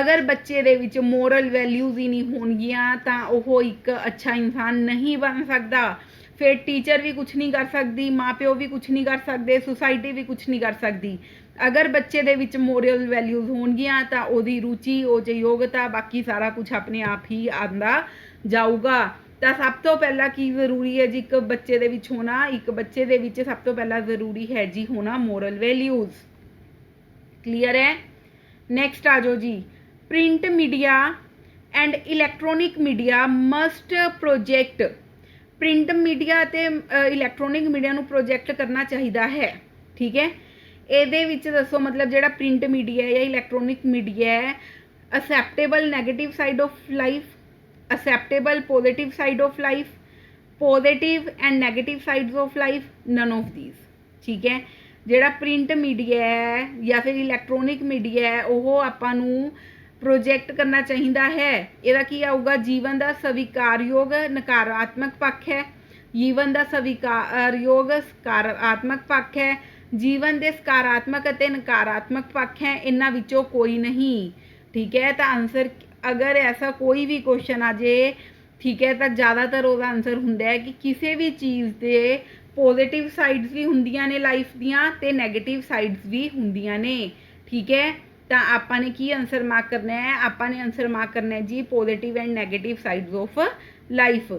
S1: ਅਗਰ ਬੱਚੇ ਦੇ ਵਿੱਚ ਮੋਰਲ ਵੈਲਿਊਜ਼ ਹੀ ਨਹੀਂ ਹੋਣਗੀਆਂ ਤਾਂ ਉਹ ਇੱਕ ਅੱਛਾ ਇਨਸਾਨ ਨਹੀਂ ਬਣ ਸਕਦਾ। ਫਿਰ ਟੀਚਰ ਵੀ ਕੁਛ ਨਹੀਂ ਕਰ ਸਕਦੀ, ਮਾਂ ਪਿਓ ਵੀ ਕੁਛ ਨਹੀਂ ਕਰ ਸਕਦੇ, ਸੁਸਾਇਟੀ ਵੀ ਕੁਛ ਨਹੀਂ ਕਰ ਸਕਦੀ। अगर बच्चे दे विच मोरल वैल्यूज़ होणगियां तां ओहदी रुचि ओ च योग्यता बाकी सारा कुछ अपने आप ही आंदा जाऊगा। तो सब तो पहला की जरूरी है जी एक बच्चे दे विच होना, एक बच्चे दे विच सब तो पहला जरूरी है जी होना मोरल वैल्यूज़। क्लीयर है। नैक्सट आ जाओ जी। Print media and electronic media must project. Print media ते इलैक्ट्रॉनिक मीडिया नूं प्रोजेक्ट करना चाहिए है। ठीक है, ਇਹਦੇ ਵਿੱਚ ਦੱਸੋ मतलब ਜਿਹੜਾ ਪ੍ਰਿੰਟ ਮੀਡੀਆ ਜਾਂ ਇਲੈਕਟ੍ਰੋਨਿਕ ਮੀਡੀਆ ਹੈ acceptable negative side of life, acceptable positive side of life, positive and negative sides of life, none of these. ਠੀਕ ਹੈ, ਜਿਹੜਾ ਪ੍ਰਿੰਟ ਮੀਡੀਆ ਹੈ ਜਾਂ ਫਿਰ ਇਲੈਕਟ੍ਰੋਨਿਕ ਮੀਡੀਆ ਹੈ ਉਹ ਆਪਾਂ ਨੂੰ ਪ੍ਰੋਜੈਕਟ ਕਰਨਾ ਚਾਹੀਦਾ ਹੈ। ਇਹਦਾ ਕੀ ਆਊਗਾ? ਜੀਵਨ ਦਾ ਸਵੀਕਾਰਯੋਗ ਨਕਾਰਾਤਮਕ ਪੱਖ ਹੈ, ਜੀਵਨ ਦਾ ਸਵੀਕਾਰਯੋਗ ਸਕਾਰਾਤਮਕ ਪੱਖ ਹੈ, जीवन के सकारात्मक और नकारात्मक पक्ष हैं, इन्हां विचों कोई नहीं। ठीक है, तो आंसर अगर ऐसा कोई भी क्वेश्चन आ जाए, ठीक है, तो ज़्यादातर उसका आंसर हुंदा है कि किसी भी चीज़ के पॉजिटिव साइड्स भी हुंदियां ने लाइफ दियां ते नैगेटिव साइड्स भी हुंदियां ने। ठीक है, तो आपां ने की आंसर मार्क करना है? आपां ने आंसर मार्क करना है जी positive and negative sides of life.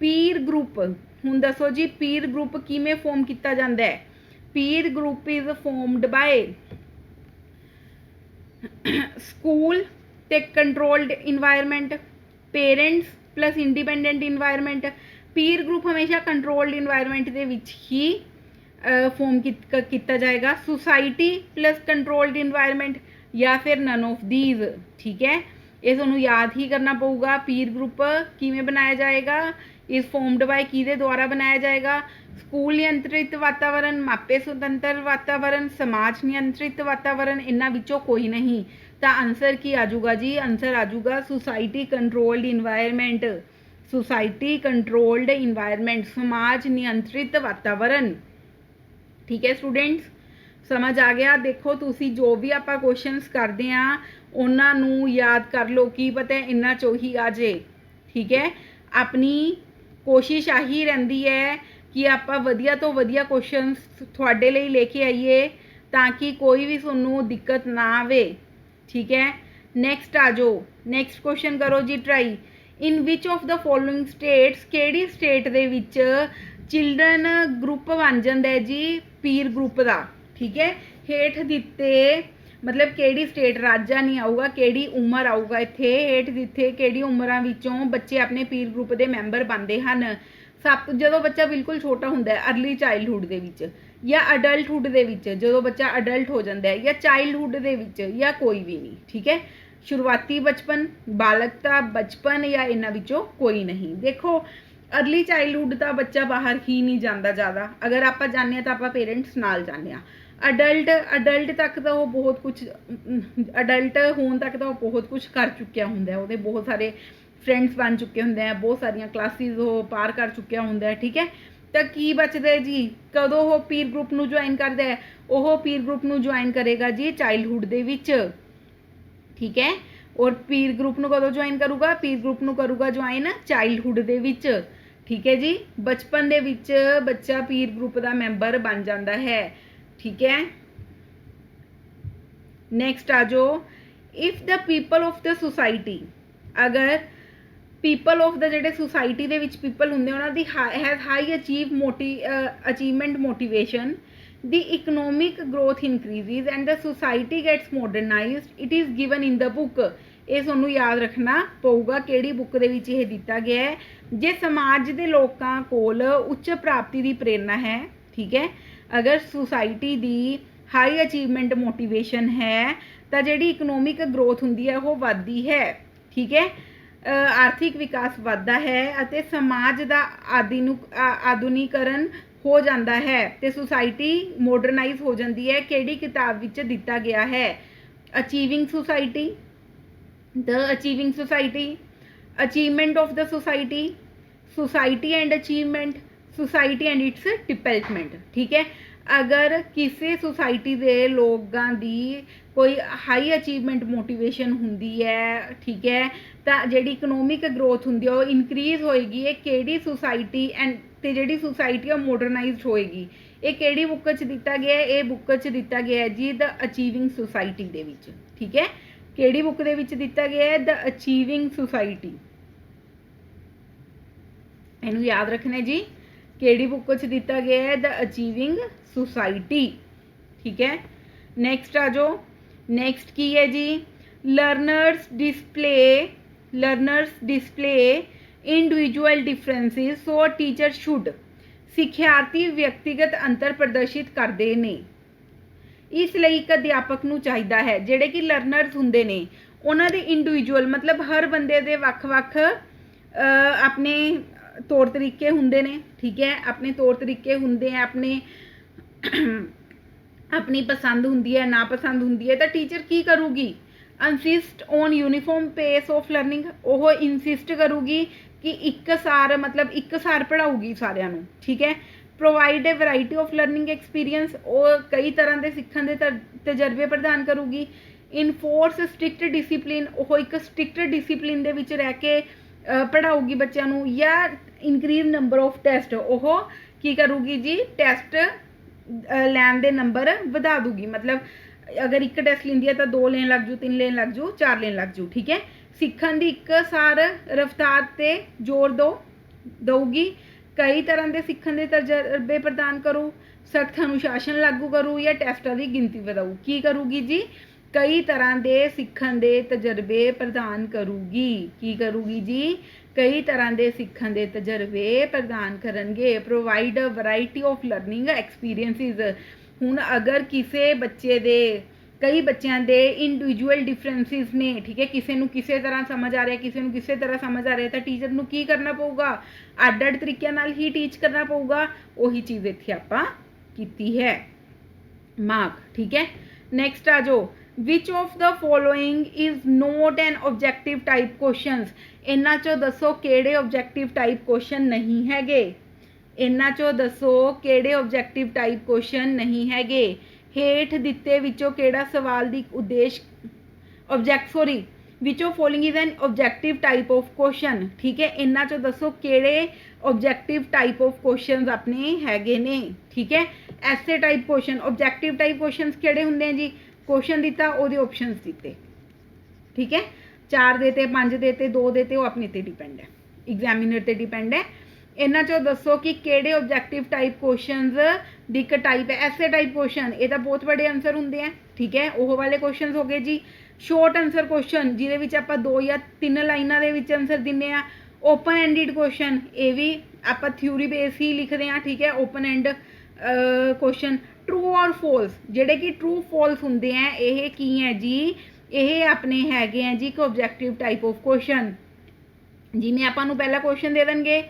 S1: Peer group, हुण दसो जी पीर ग्रुप किवें फॉर्म किया जाता है? Peer group is formed by school ਤੇ controlled environment, parents plus independent environment। peer group ਹਮੇਸ਼ਾ controlled environment ਦੇ ਵਿੱਚ ਹੀ ਫਾਰਮ ਕੀਤਾ ਜਾਏਗਾ। society plus controlled environment ਜਾਂ ਫਿਰ none of these। ਠੀਕ ਹੈ, ਇਹ ਤੁਹਾਨੂੰ याद ही करना पऊगा। पीर ग्रुप किवें बनाया जाएगा? इज फॉर्म्ड बाय किहदे द्वारा बनाया जाएगा? स्कूल नियंत्रित वातावरण, मापे सुतंत्र वातावरण, समाज नियंत्रित वातावरण, इन्हां विचों कोई नहीं। तो आंसर की आजूगा जी? आंसर आजूगा society controlled environment. Society controlled environment, समाज नियंत्रित वातावरण। ठीक है स्टूडेंट्स, समझ आ गया? देखो तुसी जो भी आपां क्वेश्चनस करते हैं उन्हां नूं याद कर लो, की पता इन्हां चों ही आ जाए। ठीक है, अपनी कोशिश आही रहिंदी है कि आप वधिया तो वधिया क्वेश्चनस तुहाडे लई लेके आइए ताकि कोई भी तुहानूं दिक्कत ना आवे। ठीक है, नैक्सट आ जाओ। नैक्सट क्वेश्चन करो जी try. In which of the following states, किहड़ी स्टेट दे विच चिल्ड्रन ग्रुप बन जांदा है जी पीर ग्रुप दा? ठीक है, हेठ दिते मतलब किहड़ी स्टेट राज्य नहीं आऊगा, किहड़ी उम्र आऊगा इत्थे हेठ दिते किहड़ी उम्रां विचों बच्चे अपने पीर ग्रुप के मैंबर बनते हैं। सब जो बच्चा बिल्कुल छोटा होंदा है अर्ली चाइल्डहुड दे विच या अडल्टहुड दे विच, जो बच्चा अडल्ट हो जाता है, या चाइल्डहुड दे विच या कोई भी नहीं। ठीक है, शुरुआती बचपन, बालकता बचपन या इन्हां विचों कोई नहीं। देखो अर्ली चाइल्डहुड का बच्चा बाहर ही नहीं जाता ज़्यादा, अगर आप जाने तो आप पेरेंट्स नाल जाने। अडल्ट तक तो वो बहुत कुछ अडल्ट होने तक तो वो बहुत कुछ कर चुकिया होंदा है, वो बहुत सारे फ्रेंड्स बन चुके होंगे हैं, बहुत सारिया क्लासिस वो पार कर चुकिया होंगे है। ठीक है, तो की बचता जी कदों वो पीर ग्रुप नूं ज्वाइन करता है? वो पीर ग्रुप नूं ज्वाइन करेगा जी चाइल्डहुड दे विच। ठीक है, और पीर ग्रुप नूं कदों ज्वाइन करूगा? पीर ग्रुप नूं करूगा ज्वाइन चाइल्डहुड दे विच। ठीक है जी। बचपन दे विच बच्चा पीर ग्रुप का मैंबर बन जाता है, ठीक है। नैक्सट आ जाओ, if the people of the society, अगर पीपल ऑफ द जेडे सोसाइटी दे विच पीपल हुंदे उन्हां दी has high achievement motivation, the economic growth increases and the society gets modernised, it is given in the book. ये तुहानूं याद रखना पऊगा किहड़ी बुक दे विच ये दिता गया है। जे समाज दे लोकां कोल उच्च प्राप्ति दी प्रेरणा है, ठीक है, अगर सोसाइटी दी हाई अचीवमेंट मोटिवेशन है तो जिहड़ी इकनॉमिक ग्रोथ हुंदी है वो वधदी है, ठीक है। आर्थिक विकास वधदा है अते समाज दा आधुनिकरण हो जाता है ते सोसाइटी मॉडर्नाइज हो जाती है। किहड़ी किताब विच दिता गया है? Achieving society, the achieving society, achievement of the society, society and achievement, society and it's development, ठीक है। अगर किसी सोसाइटी के लोगों की कोई हाई अचीवमेंट मोटिवेशन हुंदी है, ठीक है, तो जिहड़ी इकनॉमिक ग्रोथ हुंदी है वो इनक्रीज होएगी। ये किहड़ी सोसाइटी एंड ते जिहड़ी सोसाइटी मॉडर्नाइज्ड होएगी। ये किहड़ी बुक च दिता गया है? ये बुक च दिता गया है जी द अचीविंग सोसाइटी दे विच, ठीक है। किहड़ी बुक दे विच दिता गया है? The achieving society. इनू याद रखना जी, किहड़ी बुक च दिता गया है? द अचीविंग सोसाइटी, ठीक है। नैक्सट आ जाओ, नैक्सट की है जी, learners display individual differences, so teacher should, सिक्ख्यार्थी व्यक्तिगत अंतर प्रदर्शित करते हैं। इसलिए एक अध्यापक नूं चाहिदा है जिहड़े कि लर्नर्स हुंदे ने उन्हां दे इंडिविजुअल मतलब हर बंदे दे वख-वख अपने तौर तरीके हुंदे ने, ठीक है, अपने तौर तरीके हुंदे हैं, अपने अपनी पसंद हुंदी है, नापसंद हुंदी है। तो टीचर की करूगी? Insist on uniform pace of learning, वो इंसिस्ट करूगी कि एक सार मतलब एक सार पढ़ाऊगी सारिਆਂ ਨੂੰ, ठीक है। Provide a variety of learning experience, और कई तरह के सीखण के तजर्बे प्रदान करूगी। इनफोर्स स्ट्रिक्ट डिसिपलिन, वो एक स्ट्रिक्ट डिसिपलिन दे विच रह के पढ़ाऊगी बच्चों को। या इनक्रीज नंबर ऑफ टेस्ट, वो की करूगी जी? टेस्ट लैन दे नंबर वधा दूगी। मतलब अगर एक टेस्ट लेंदी है तो 2 लेन लग जू, 3 लेन लग जू, 4 लेन लग जू, ठीक है। सीखण दी एक सार रफ्तार ते जोर दऊगी। कई तरह के सीखण के तजर्बे प्रदान करूँ, सख्त अनुशासन लागू करूँ, या टेस्टां की गिनती वधाऊ। की करूगी जी? कई तरह के सीखण के तजर्बे प्रदान करूगी। की करूगी जी? कई तरह के सीखण के तजर्बे प्रदान करनगे। Provide a variety of learning experiences, हुण अगर किसी बच्चे दे कई बच्चों के इंडिविजुअल डिफरेंसिस ने, ठीक है, किसी को किसी तरह समझ आ रहा है, किसी को किसी तरह समझ आ रहा है, तो टीचर को की करना पऊगा? अड अड तरीके नाल ही टीच करना पऊगा। वही चीज़ इत्थे आपां कीती है, मार्क, ठीक है। नैक्सट आ जाओ, विच of the following is not an objective type questions, इन्हां चों दसो किहड़े ऑब्जेक्टिव टाइप क्वेश्चन नहीं हैगे। इन्हां चों दसो किहड़े ऑब्जेक्टिव टाइप क्वेश्चन नहीं हैगे। हेठ दिते विचों किहड़ा सवाल दी उद्देश which of following is an objective type of question, ठीक है। इन्हां चों दसो किहड़े ऑब्जेक्टिव टाइप ऑफ क्वेश्चन अपने हैगे ने, ठीक है। ऐसे type question, objective type question किहड़े हुंदे हैं जी? क्वेश्चन दिता, ओहदे ऑप्शनस दिते, ठीक है। 4 देते, 5 देते, 2 देते, वो अपने ते डिपेंड है, एग्जामिनर ते डिपेंड है। इन्हां चों दसो कि किहड़े ऑब्जेक्टिव टाइप क्वेश्चंस दी एक टाइप है। ऐसे टाइप क्वेश्चन ये तो बहुत बड़े आंसर होंगे हैं, ठीक है, वो वाले क्वेश्चन हो गए जी। शॉर्ट आंसर क्वेश्चन जिहदे आप 2 या 3 लाइनों के आंसर दिंदे आ। ओपन एंडिड क्वेश्चन, ये भी आप थ्योरी बेस ही लिखते हैं, ठीक है। Open and question. ट्रू और फॉल्स, जिहड़े कि ट्रू फॉल्स होंगे हैं, ये की है जी? ये अपने हैगे हैं जी एक ऑब्जेक्टिव टाइप ऑफ क्वेश्चन। जिमें आपां पहला क्वेश्चन दे देंगे,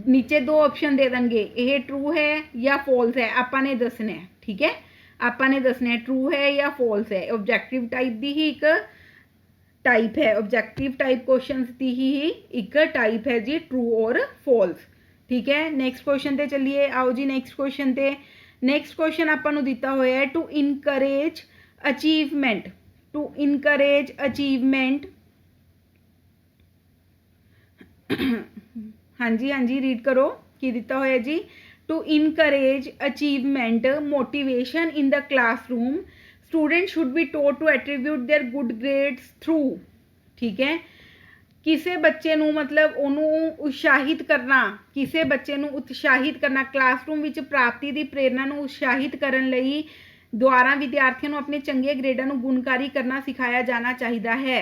S1: नीचे 2 ऑप्शन दे देंगे, ये ट्रू है या फॉल्स है, आपा ने दसना है, ठीक है। आपा ने दसना है ट्रू है या फॉल्स है। ऑब्जेक्टिव टाइप की ही एक टाइप है, ऑब्जेक्टिव टाइप क्वेश्चन की ही एक टाइप है जी, ट्रू और फॉल्स, ठीक है। नैक्सट क्वेश्चन ते चलिए, आओ जी नैक्सट क्वेश्चन ते। नैक्सट क्वेश्चन आपां नूं दिता होया है, to encourage achievement, to encourage achievement हाँ जी रीड करो की दिता होया जी। To encourage achievement motivation in the classroom student should be taught to attribute their good grades through. ठीक है, किसी बच्चे नू मतलब उन्होंने उत्साहित करना, किसी बच्चे नू उत्साहित करना क्लासरूम विच प्राप्ति की प्रेरणा नू उत्साहित करन लई द्वारा विद्यार्थियों नू अपने चंगे ग्रेडां नू गुणकारी करना सिखाया जाना चाहिए है।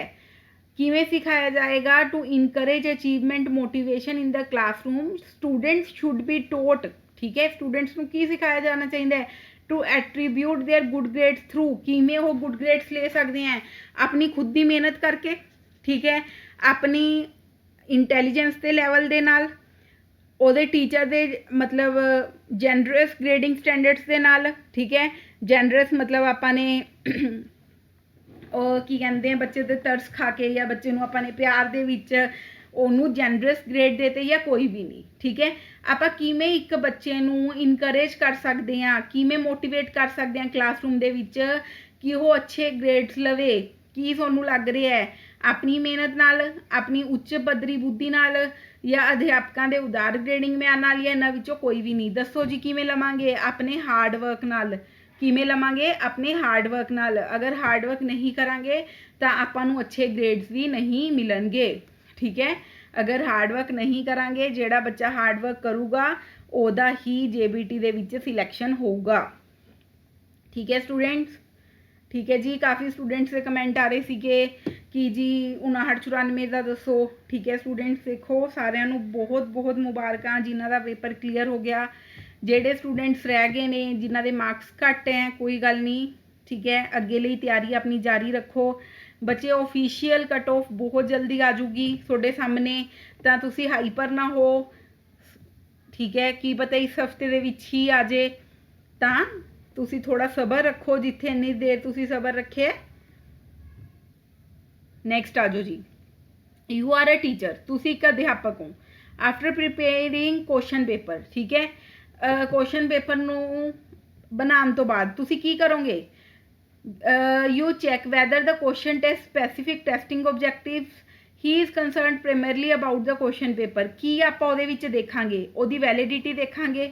S1: किवें सिखाया जाएगा? To encourage achievement motivation in the classroom students should be taught. ठीक है, स्टूडेंट्स नू की सिखाया जाना चाहिए? To attribute their good grades through. किवें वो गुड ग्रेड्स ले सकते हैं? अपनी खुद की मेहनत करके, ठीक है, अपनी इंटैलीजेंस के लैवल दे नाल, ਉਹਦੇ टीचर दे मतलब जनरस ग्रेडिंग स्टैंडर्ड्स के नाल। ठीक है, जनरस मतलब आपने की कहते हैं बच्चे दे तरस खा के या बच्चे नूं अपने प्यार दे विच ਉਹਨੂੰ जनरस ग्रेड देते या कोई भी नहीं। ठीक है, ਆਪਾਂ ਕਿਵੇਂ ਇੱਕ ਬੱਚੇ ਨੂੰ ਇਨਕਰੇਜ ਕਰ ਸਕਦੇ ਹਾਂ, ਕਿਵੇਂ ਮੋਟੀਵੇਟ ਕਰ ਸਕਦੇ ਹਾਂ ਕਲਾਸਰੂਮ ਦੇ ਵਿੱਚ ਕਿ ਉਹ ਅੱਛੇ ਗ੍ਰੇਡਸ ਲਵੇ। ਕੀ ਤੁਹਾਨੂੰ ਲੱਗ ਰਿਹਾ ਹੈ? ਆਪਣੀ ਮਿਹਨਤ ਨਾਲ, ਆਪਣੀ ਉੱਚ ਪੱਧਰੀ ਬੁੱਧੀ ਨਾਲ ਜਾਂ ਅਧਿਆਪਕਾਂ ਦੇ ਉਦਾਰ ਗ੍ਰੇਡਿੰਗ ਮਿਆਰ ਨਾਲ, ਜਾਂ ਇਹਨਾਂ ਵਿੱਚੋਂ ਕੋਈ ਵੀ ਨਹੀਂ। ਦੱਸੋ ਜੀ ਕਿਵੇਂ ਲਵਾਂਗੇ? ਆਪਣੇ ਹਾਰਡ ਵਰਕ ਨਾਲ। ਕਿਵੇਂ ਲਵਾਂਗੇ? ਆਪਣੇ ਹਾਰਡ ਵਰਕ ਨਾਲ। ਅਗਰ ਹਾਰਡ ਵਰਕ ਨਹੀਂ ਕਰਾਂਗੇ ਤਾਂ ਆਪਾਂ ਨੂੰ ਅੱਛੇ ਗ੍ਰੇਡਸ ਵੀ ਨਹੀਂ ਮਿਲਣਗੇ। ठीक है, अगर हार्ड वर्क नहीं करांगे, जेड़ा बच्चा हार्ड वर्क करूगा ओदा ही JBT दे विच सिलेक्शन होगा। ठीक है स्टूडेंट्स, ठीक है जी। काफ़ी स्टूडेंट्स के कमेंट आ रहे सीगे कि जी 5994 का दसो। ठीक है स्टूडेंट्स, देखो सारिਆਂ ਨੂੰ बहुत बहुत मुबारकां जिन्हां दा पेपर क्लीयर हो गया। जेड़े स्टूडेंट्स रह गए ने, जिन्हां दे मार्क्स घट हैं, कोई गल नहीं। ठीक है, अगे लिए तैयारी अपनी जारी रखो। बच्चे ऑफिशियल कट ऑफ बहुत जल्दी आ जूगी थोड़े सामने, तो तुसी हाइपर ना हो। ठीक है, की पता इस हफ्ते दे विच ही आ जाए, तो तुसी थोड़ा सबर रखो। जिथे इन्नी देर तुसी सबर रखे। नैक्सट आ जाओ जी। यू आर अ टीचर, तुसी एक अध्यापक हो। आफ्टर प्रिपेयरिंग क्वेश्चन पेपर, ठीक है, क्वेश्चन पेपर नू बनाने तो बाद तुसी की करोगे? You check whether the question test specific testing objectives he is concerned primarily about the question paper। की ਆਪਾਂ ਉਹਦੇ ਵਿੱਚ ਦੇਖਾਂਗੇ? ਉਹਦੀ ਵੈਲਿਡਿਟੀ ਦੇਖਾਂਗੇ,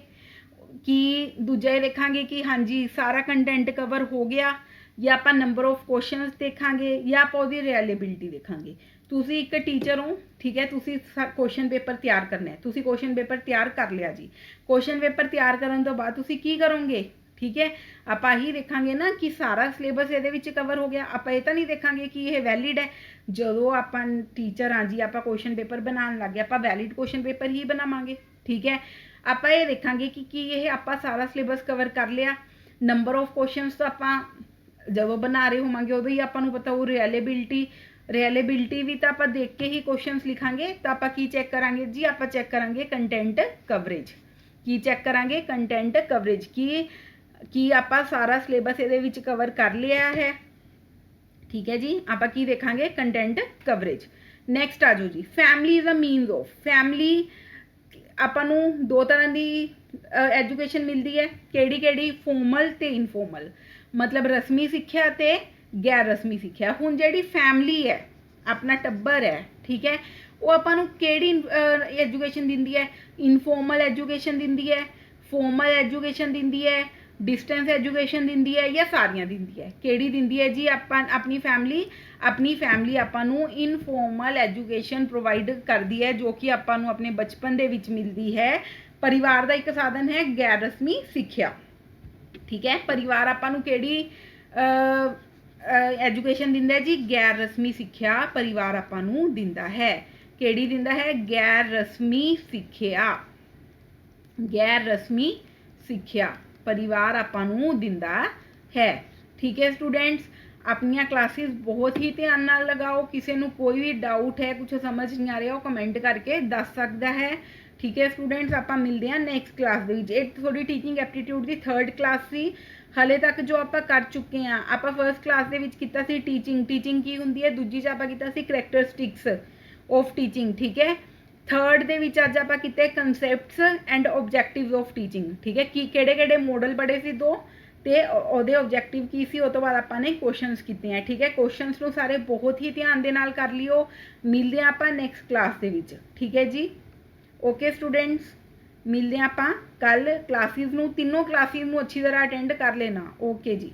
S1: ਕਿ ਦੂਜਾ ਇਹ ਦੇਖਾਂਗੇ ਕਿ ਹਾਂਜੀ ਸਾਰਾ ਕੰਟੈਂਟ ਕਵਰ ਹੋ ਗਿਆ, ਜਾਂ ਆਪਾਂ ਨੰਬਰ ਆਫ ਕੁਐਸਚਨਸ ਦੇਖਾਂਗੇ, ਜਾਂ ਆਪਾਂ ਉਹਦੀ ਰਿਲਾਇਬਿਲਿਟੀ ਦੇਖਾਂਗੇ। ਤੁਸੀਂ ਇੱਕ ਟੀਚਰ ਹੋ, ਠੀਕ ਹੈ, ਤੁਸੀਂ ਕੁਐਸਚਨ ਪੇਪਰ ਤਿਆਰ ਕਰਨਾ ਹੈ। ਤੁਸੀਂ ਕੁਐਸਚਨ ਪੇਪਰ ਤਿਆਰ ਕਰ ਲਿਆ ਜੀ। ਕੁਐਸਚਨ ਪੇਪਰ ਤਿਆਰ ਕਰਨ ਤੋਂ ਬਾਅਦ ਤੁਸੀਂ ਕੀ ਕਰੋਗੇ? ठीक है, आप ही देखा ना कि सारा सिलेबस ये कवर हो गया। आप तो नहीं देखा कि यह वैलिड है। जो आप टीचर हाँ जी, आप क्वेश्चन पेपर बनाने लग गए, आप वैलिड क्वेश्चन पेपर ही बनावांगे। ठीक है, आप ये देखा कि यह आप सारा सिलेबस कवर कर लिया। नंबर ऑफ क्वेश्चन तो आप जब बना रहे होवांगे उदों ही आपको पता वो रियलेबिलिटी भी तो आप देख के ही क्वेश्चन लिखांगे। तो आप की चैक करांगे जी? आप चैक करांगे कंटेंट कवरेज। की चैक करांगे? कंटेंट कवरेज की आप सारा सिलेबस ये कवर कर लिया है। ठीक है जी, आप की देखांगे? Content coverage. नैक्सट आ जाओ जी। Family is a means of. Family आपू दो तरह की एजुकेशन मिलती है। केड़ी केड़ी? फॉर्मल ते इनफॉर्मल, मतलब रस्मी सिक्ख्या ते गैर रस्मी सिक्ख्या। हुण जिहड़ी फैमिली है, अपना टब्बर है, ठीक है, वो आपू केड़ी एजुकेशन दिंदी है? इनफॉर्मल एजुकेशन दिंदी है, फॉर्मल एजुकेशन दिंदी है, डिस्टेंस एजुकेशन दिंदी है, या सारियां दिंदी है? केड़ी दिंदी है जी? अपनी फैमिली आपां इनफॉर्मल एजुकेशन प्रोवाइड करती है, जो कि आपां अपने बचपन दे विच मिलती है। परिवार का एक साधन है गैर रस्मी सिक्ख्या। ठीक है, परिवार आपां केड़ी एजुकेशन दिंदा है जी? गैर रस्मी सिक्ख्या परिवार आपां दिंदा है। केड़ी दिंदा है? गैर रस्मी सिक्ख्या। गैर रस्मी सिक्ख्या परिवार आपां दिंदा है। ठीक है स्टूडेंट्स, अपनियां क्लासेस बहुत ही ध्यान नाल लगाओ। किसी को कोई भी डाउट है, कुछ समझ नहीं आ रहा, वो कमेंट करके दस सकता है। ठीक है स्टूडेंट्स, आप मिलते हैं नैक्सट क्लास के। थोड़ी टीचिंग एप्टीट्यूड की थर्ड क्लास सी। हले तक जो आप कर चुके हैं, आप फर्स्ट क्लास के टीचिंग की होंगी है, दूजी च आप करैक्टरिस्टिक्स ऑफ टीचिंग। ठीक है, थर्ड दे विच अज आपां कीते कंसैप्ट्स एंड ऑब्जैक्टिव्स ऑफ टीचिंग। ठीक है, कि किहड़े मॉडल पढ़े सी दो, तो ਉਹਦੇ ऑब्जैक्टिव की सी, उस तो बाद आपां ने क्वेश्चनस कीते हैं। ठीक है, क्वेश्चनस नूं सारे बहुत ही ध्यान दे नाल कर लियो। मिलते हैं आपां नैक्सट क्लास दे विच। ठीक है जी, ਓਕੇ ਸਟੂਡੈਂਟਸ, ਮਿਲਦੇ ਹਾਂ ਆਪਾਂ ਕੱਲ। ਕਲਾਸਿਸ ਨੂੰ, ਤਿੰਨੋਂ ਕਲਾਸਿਸ ਨੂੰ ਅੱਛੀ ਤਰ੍ਹਾਂ ਅਟੈਂਡ ਕਰ ਲੈਣਾ। ਓਕੇ ਜੀ।